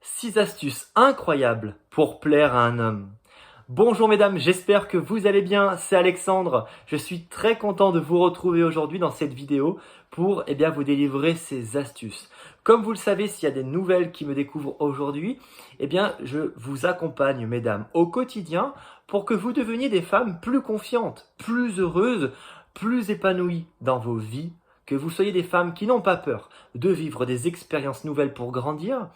6 astuces incroyables pour plaire à un homme. Bonjour mesdames, j'espère que vous allez bien, c'est Alexandre. Je suis très content de vous retrouver aujourd'hui dans cette vidéo pour vous délivrer ces astuces. Comme vous le savez, s'il y a des nouvelles qui me découvrent aujourd'hui, je vous accompagne mesdames au quotidien pour que vous deveniez des femmes plus confiantes, plus heureuses, plus épanouies dans vos vies, que vous soyez des femmes qui n'ont pas peur de vivre des expériences nouvelles pour grandir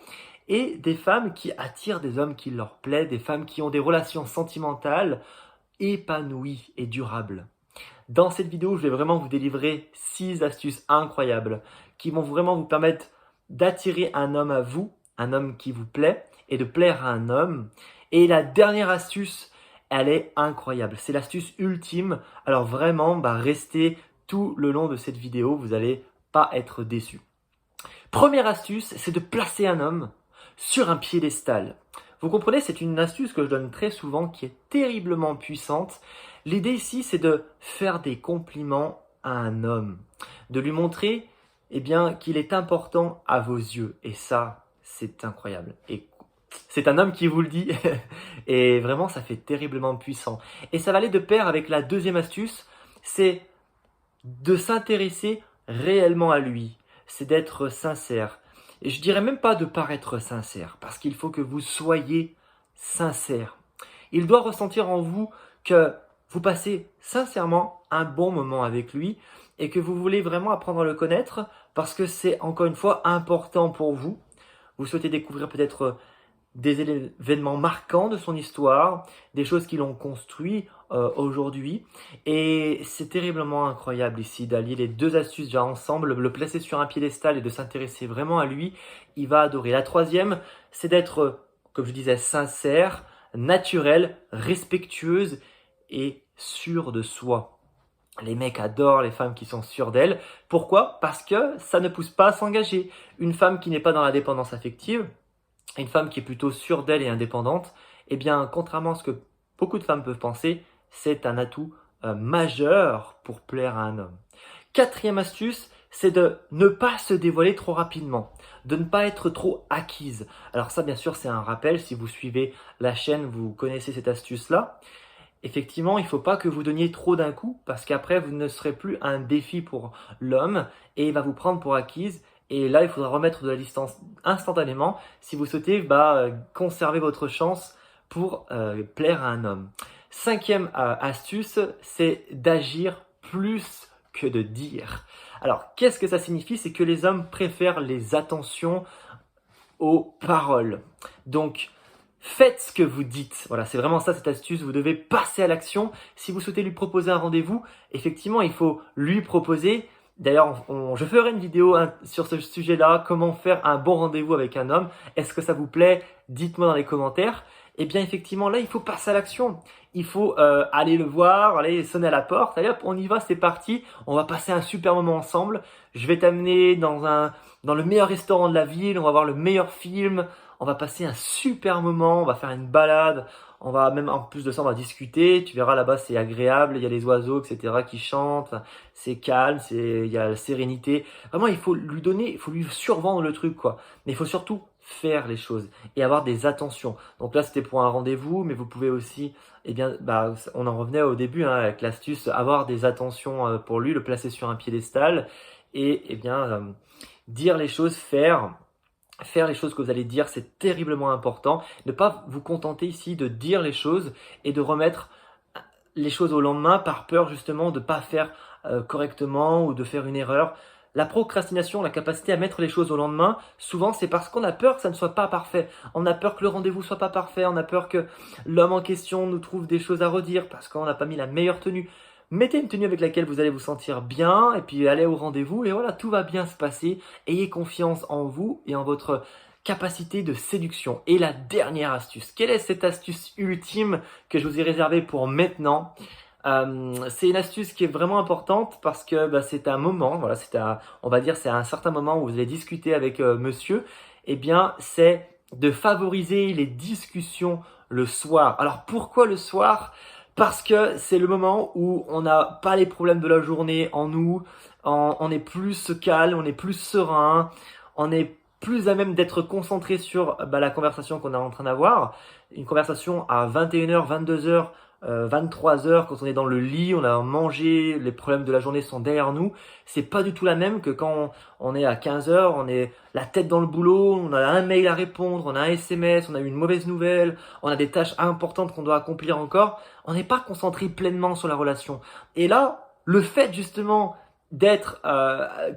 et des femmes qui attirent des hommes qui leur plaisent, des femmes qui ont des relations sentimentales épanouies et durables. Dans cette vidéo, je vais vraiment vous délivrer 6 astuces incroyables qui vont vraiment vous permettre d'attirer un homme à vous, un homme qui vous plaît et de plaire à un homme. Et la dernière astuce, elle est incroyable. C'est l'astuce ultime. Alors vraiment, restez tout le long de cette vidéo, vous n'allez pas être déçus. Première astuce, c'est de placer un homme sur un piédestal. Vous comprenez, c'est une astuce que je donne très souvent qui est terriblement puissante. L'idée ici, c'est de faire des compliments à un homme, de lui montrer qu'il est important à vos yeux. Et ça, c'est incroyable. Et c'est un homme qui vous le dit. Et vraiment, ça fait terriblement puissant. Et ça va aller de pair avec la deuxième astuce, c'est de s'intéresser réellement à lui. C'est d'être sincère. Et je dirais même pas de paraître sincère, parce qu'il faut que vous soyez sincère. Il doit ressentir en vous que vous passez sincèrement un bon moment avec lui et que vous voulez vraiment apprendre à le connaître parce que c'est encore une fois important pour vous. Vous souhaitez découvrir peut-être des événements marquants de son histoire, des choses qui l'ont construit aujourd'hui. Et c'est terriblement incroyable ici d'allier les deux astuces déjà ensemble, le placer sur un piédestal et de s'intéresser vraiment à lui. Il va adorer. La troisième, c'est d'être, comme je disais, sincère, naturelle, respectueuse et sûre de soi. Les mecs adorent les femmes qui sont sûres d'elles. Pourquoi? Parce que ça ne pousse pas à s'engager. Une femme qui n'est pas dans la dépendance affective, une femme qui est plutôt sûre d'elle et indépendante, contrairement à ce que beaucoup de femmes peuvent penser, c'est un atout majeur pour plaire à un homme. Quatrième astuce, c'est de ne pas se dévoiler trop rapidement, de ne pas être trop acquise. Alors ça, bien sûr, c'est un rappel. Si vous suivez la chaîne, vous connaissez cette astuce-là. Effectivement, il ne faut pas que vous donniez trop d'un coup parce qu'après, vous ne serez plus un défi pour l'homme et il va vous prendre pour acquise. Et là, il faudra remettre de la distance instantanément si vous souhaitez conserver votre chance pour plaire à un homme. Cinquième astuce, c'est d'agir plus que de dire. Alors, qu'est-ce que ça signifie? C'est que les hommes préfèrent les attentions aux paroles. Donc, faites ce que vous dites. Voilà, c'est vraiment ça cette astuce. Vous devez passer à l'action. Si vous souhaitez lui proposer un rendez-vous, effectivement, il faut lui proposer. D'ailleurs, je ferai une vidéo sur ce sujet-là, comment faire un bon rendez-vous avec un homme. Est-ce que ça vous plaît? Dites-moi dans les commentaires. Effectivement, là, il faut passer à l'action. Il faut aller le voir, aller sonner à la porte. Allez hop, on y va, c'est parti. On va passer un super moment ensemble. Je vais t'amener dans le meilleur restaurant de la ville. On va voir le meilleur film. On va passer un super moment. On va faire une balade. On va même, en plus de ça, on va discuter. Tu verras là-bas, c'est agréable. Il y a les oiseaux, etc. qui chantent. C'est calme, il y a la sérénité. Vraiment, il faut lui donner, il faut lui survendre le truc, quoi. Mais il faut surtout faire les choses et avoir des attentions. Donc là, c'était pour un rendez-vous, mais vous pouvez aussi, on en revenait au début avec l'astuce, avoir des attentions pour lui, le placer sur un piédestal et dire les choses, faire les choses que vous allez dire, c'est terriblement important. Ne pas vous contenter ici de dire les choses et de remettre les choses au lendemain par peur justement de ne pas faire correctement ou de faire une erreur. La procrastination, la capacité à mettre les choses au lendemain, souvent c'est parce qu'on a peur que ça ne soit pas parfait. On a peur que le rendez-vous soit pas parfait, on a peur que l'homme en question nous trouve des choses à redire parce qu'on n'a pas mis la meilleure tenue. Mettez une tenue avec laquelle vous allez vous sentir bien et puis allez au rendez-vous et voilà, tout va bien se passer. Ayez confiance en vous et en votre capacité de séduction. Et la dernière astuce, quelle est cette astuce ultime que je vous ai réservée pour maintenant? C'est une astuce qui est vraiment importante parce que c'est un moment, voilà, on va dire c'est à un certain moment où vous allez discuter avec monsieur, c'est de favoriser les discussions le soir. Alors pourquoi le soir? Parce que c'est le moment où on n'a pas les problèmes de la journée en nous, on est plus calme, on est plus serein, on est plus à même d'être concentré sur la conversation qu'on est en train d'avoir. Une conversation à 21h, 22h, 23h, quand on est dans le lit, on a mangé, les problèmes de la journée sont derrière nous. C'est pas du tout la même que quand on est à 15h, on est la tête dans le boulot, on a un mail à répondre, on a un SMS, on a eu une mauvaise nouvelle, on a des tâches importantes qu'on doit accomplir encore. On n'est pas concentré pleinement sur la relation. Et là, le fait justement d'être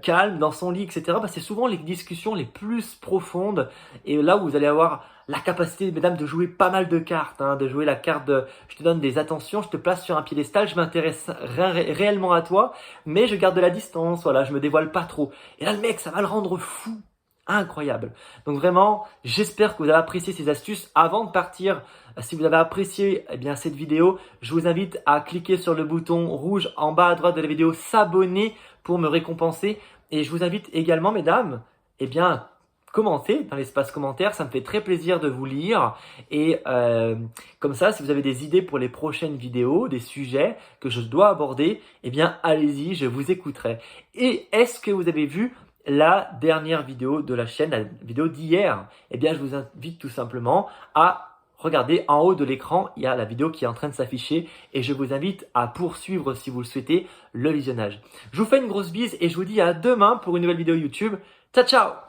calme dans son lit, etc., c'est souvent les discussions les plus profondes et là où vous allez avoir la capacité, mesdames, de jouer pas mal de cartes, hein, de jouer la carte de je te donne des attentions, je te place sur un piédestal, je m'intéresse réellement à toi, mais je garde de la distance, voilà, je me dévoile pas trop. Et là, le mec, ça va le rendre fou. Incroyable. Donc vraiment, j'espère que vous avez apprécié ces astuces. Avant de partir, si vous avez apprécié cette vidéo, je vous invite à cliquer sur le bouton rouge en bas à droite de la vidéo, s'abonner pour me récompenser. Et je vous invite également, mesdames, commentez dans l'espace commentaire, ça me fait très plaisir de vous lire. Et comme ça, si vous avez des idées pour les prochaines vidéos, des sujets que je dois aborder, allez-y, je vous écouterai. Et est-ce que vous avez vu la dernière vidéo de la chaîne, la vidéo d'hier? Je vous invite tout simplement à regarder en haut de l'écran, il y a la vidéo qui est en train de s'afficher et je vous invite à poursuivre, si vous le souhaitez, le visionnage. Je vous fais une grosse bise et je vous dis à demain pour une nouvelle vidéo YouTube. Ciao, ciao!